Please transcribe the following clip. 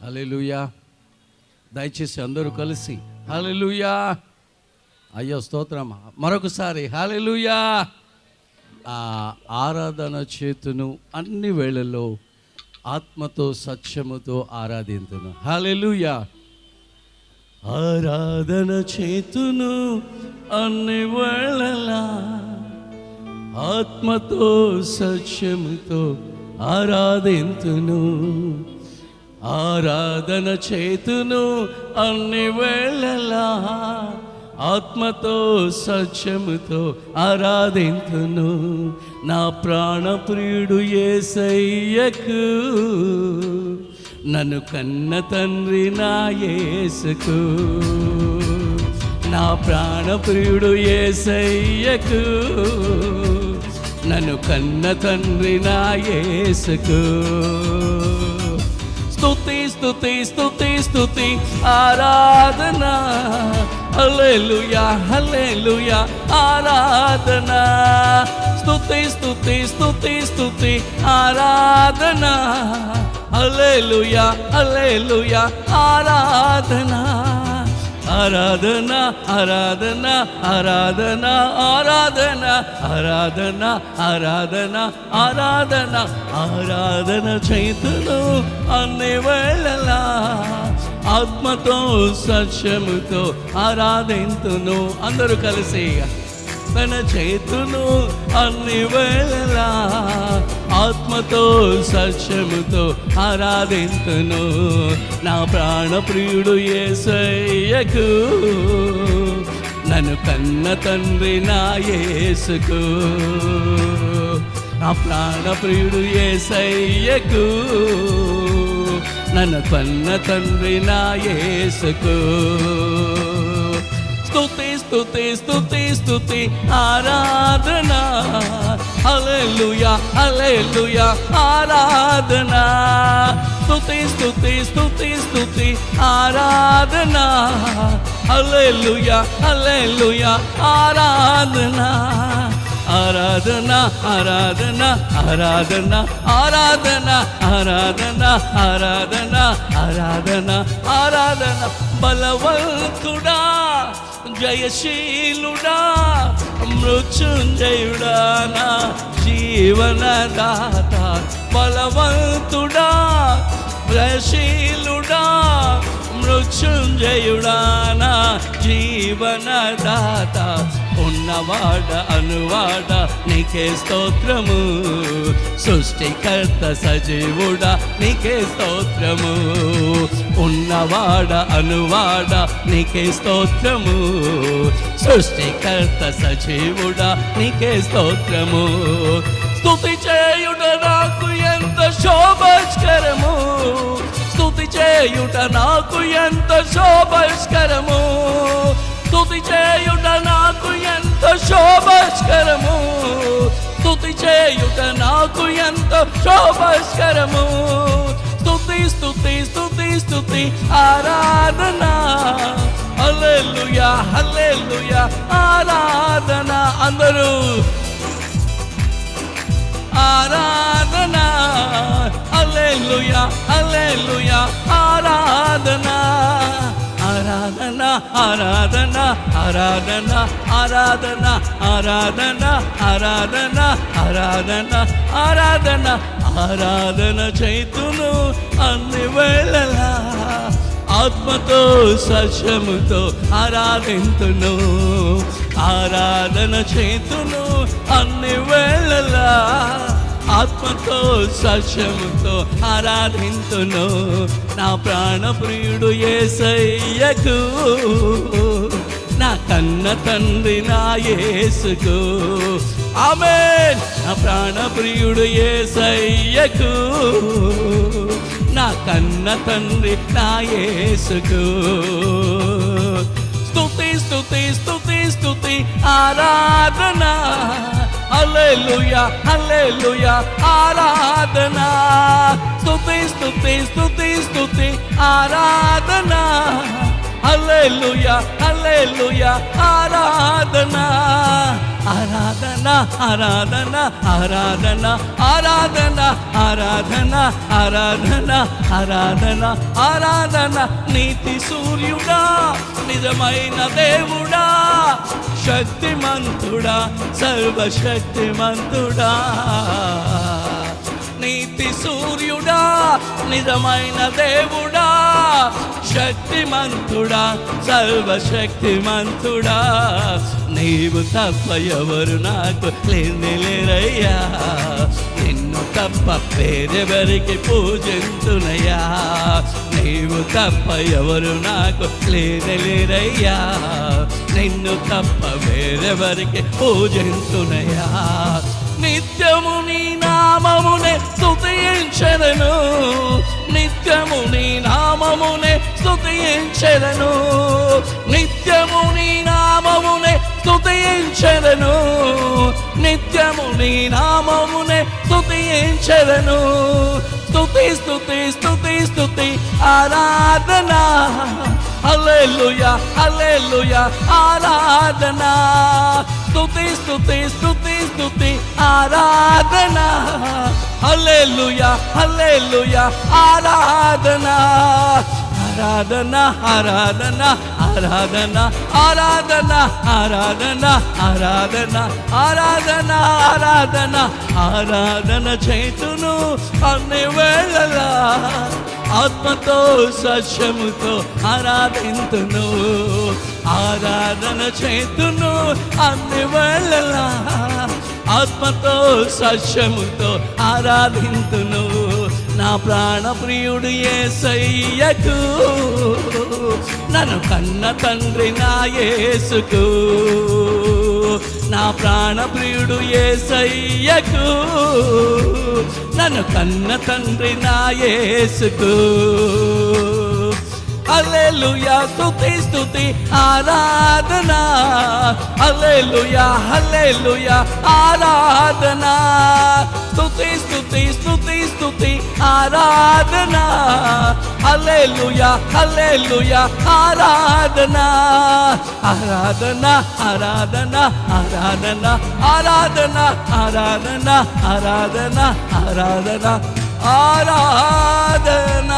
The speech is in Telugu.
హల్లెలూయా. దయచేసి అందరూ కలిసి హల్లెలూయా. అయ్యో స్తోత్రం. మరొకసారి హల్లెలూయా. ఆరాధన చేతును అన్ని వేళల్లో ఆత్మతో సత్యముతో ఆరాధింతును. హల్లెలూయా. ఆరాధన చేతును అన్ని వేళలా ఆత్మతో సత్యముతో ఆరాధింతును. ఆరాధన చేతును అన్ని వేళలా ఆత్మతో సత్యముతో ఆరాధింతును. నా ప్రాణప్రియుడు యేసయ్యకు, నన్ను కన్న తండ్రి నా యేసుకు. నా ప్రాణప్రియుడు యేసయ్యకు, నన్ను కన్న తండ్రి నా యేసుకు. స్తుతి స్తుతి స్తుతి స్తుతి ఆరాధన. హల్లెలూయా హల్లెలూయా ఆరాధన. స్తుతి స్తుతి స్తుతి స్తుతి ఆరాధన. హల్లెలూయా హల్లెలూయా ఆరాధన. ఆరాధన ఆరాధన ఆరాధన ఆరాధన ఆరాధన ఆరాధన ఆరాధన ఆరాధన చేతును అన్ని వేళలా ఆత్మతో సత్యముతో ఆరాధింతును. అందరూ కలిసి తన చేతును అన్ని వేళలా ఆత్మతో సత్యముతో ఆరాధింతును. నా ప్రాణప్రియుడు యేసయ్యకు, నన్ను కన్న తండ్రి నా యేసుకు. నా ప్రాణప్రియుడు యేసయ్యకు, నన్ను కన్న తండ్రి నా యేసుకు. స్తుతి స్తుతి స్తుతి స్తుతి ఆరాధన. హల్లెలూయా హల్లెలూయా ఆరాధన. స్తుతి స్తుతి స్తుతి స్తుతి ఆరాధన. హల్లెలూయా హల్లెలూయా ఆరాధన. ఆరాధన ఆరాధన ఆరాధన ఆరాధన ఆరాధన ఆరాధన ఆరాధన ఆరాధన. బలవంతుడా జయశీలుడా మృత్యుంజయుడా నా జీవనదాత. బలవంతుడా జయశీలుడా మృత్యుంజయుడా నా జీవనదాత. ఉన్నవాడ అనువాడ నీకే స్తోత్రము. సృష్టికర్త సజీవుడా నీకే స్తోత్రము. ఉన్నవాడ అనువాడ నీకే స్తోత్రము. సృష్టికర్త సజీవుడా నీకే స్తోత్రము. స్తుతి చేయుట నాకు ఎంత శోభస్కరము. స్తుతి చేయుట నాకు ఎంత శోభస్కరము. స్తుతి చేయుట నాకు ఎంత శోభస్కరము. స్తుతి చేయుట నాకు ఎంత శోభస్కరము. స్తుతి స్తుతి స్తుతి స్తుతి ఆరాధన. హల్లెలూయా హల్లెలూయా ఆరాధన. అందరూ ఆరాధన. హల్లెలూయా హల్లెలూయా ఆరాధన. ఆరాధన ఆరాధన ఆరాధన ఆరాధన ఆరాధన ఆరాధన ఆరాధన ఆరాధన ఆరాధన చేతును అన్ని వేళలా ఆత్మతో సత్యముతో ఆరాధింతును. ఆరాధన చేతును అన్ని వేళలా ఆత్మతో సత్యముతో ఆరాధింతును. నా ప్రాణప్రియుడు యేసయ్యకు, నా కన్న తండ్రి నా యేసుకు. ఆమేన్. నా ప్రాణప్రియుడు యేసయ్యకు, నా కన్న తండ్రి నా యేసుకు. స్తుతి స్తుతి స్తుతి స్తుతి ఆరాధన. హల్లెలూయా హల్లెలూయా ఆరాధన. స్తుతి స్తుతి స్తుతి స్తుతి ఆరాధన. హల్లెలూయా హల్లెలూయా ఆరాధన ఆరాధన ఆరాధన ఆరాధన ఆరాధన ఆరాధన ఆరాధన ఆరాధన ఆరాధన నీతి సూర్యుడా నిజమైన దేవుడా శక్తిమంతుడా సర్వశక్తిమంతుడా నీతి సూర్యుడా నిజమైన దేవుడా శక్తిమంతుడా సర్వశక్తిమంతుడా నీవు తప్ప ఎవరు నాకు లేరయ్యా నిన్ను తప్ప వేరెవరికి పూజింతునయ్యా నీవు తప్ప ఎవరు నాకు లేరయ్యా నిన్ను తప్ప వేరెవరికి పూజింతునయ్యా నిత్యము నీ నామమునే స్తుతించెదను నిత్యము నీ నామమునే స్తుతించెదను నిత్యము నీ నామమునే స్తుతించెదను నిత్యము నీ నామమునే స్తుతించెదను స్తుతి స్తుతి స్తుతి స్తుతి ఆరాధన హల్లెలూయా హల్లెలూయా ఆరాధన స్తుతి స్తుతి స్తుతి స్తుతి ఆరాధన హల్లెలూయా హల్లెలూయా ఆరాధన ఆరాధన ఆరాధన ఆరాధన ఆరాధన ఆరాధన ఆరాధన ఆరాధన ఆరాధన ఆరాధన చేతును అన్ని వేళలా ఆత్మతో సత్యముతో ఆరాధింతును ఆరాధన చేతును అన్ని వేళలా ఆత్మతో సత్యముతో ఆరాధింతును నా ప్రాణ ప్రియుడు యేసయ్యకు నన్ను కన్న తండ్రి నా యేసుకు నా ప్రాణ ప్రియుడు యేసయ్యకు నన్ను కన్న తండ్రి నా యేసుకు హల్లెలూయా స్తుతి స్తుతి ఆరాధన హల్లెలూయా హల్లెలూయా ఆరాధన స్తుతి స్తుతి స్తుతి స్తుతి ఆరాధన హల్లెలూయా హల్లెలూయా ఆరాధన ఆరాధన ఆరాధన ఆరాధన ఆరాధన ఆరాధన ఆరాధన ఆరాధన ఆరాధన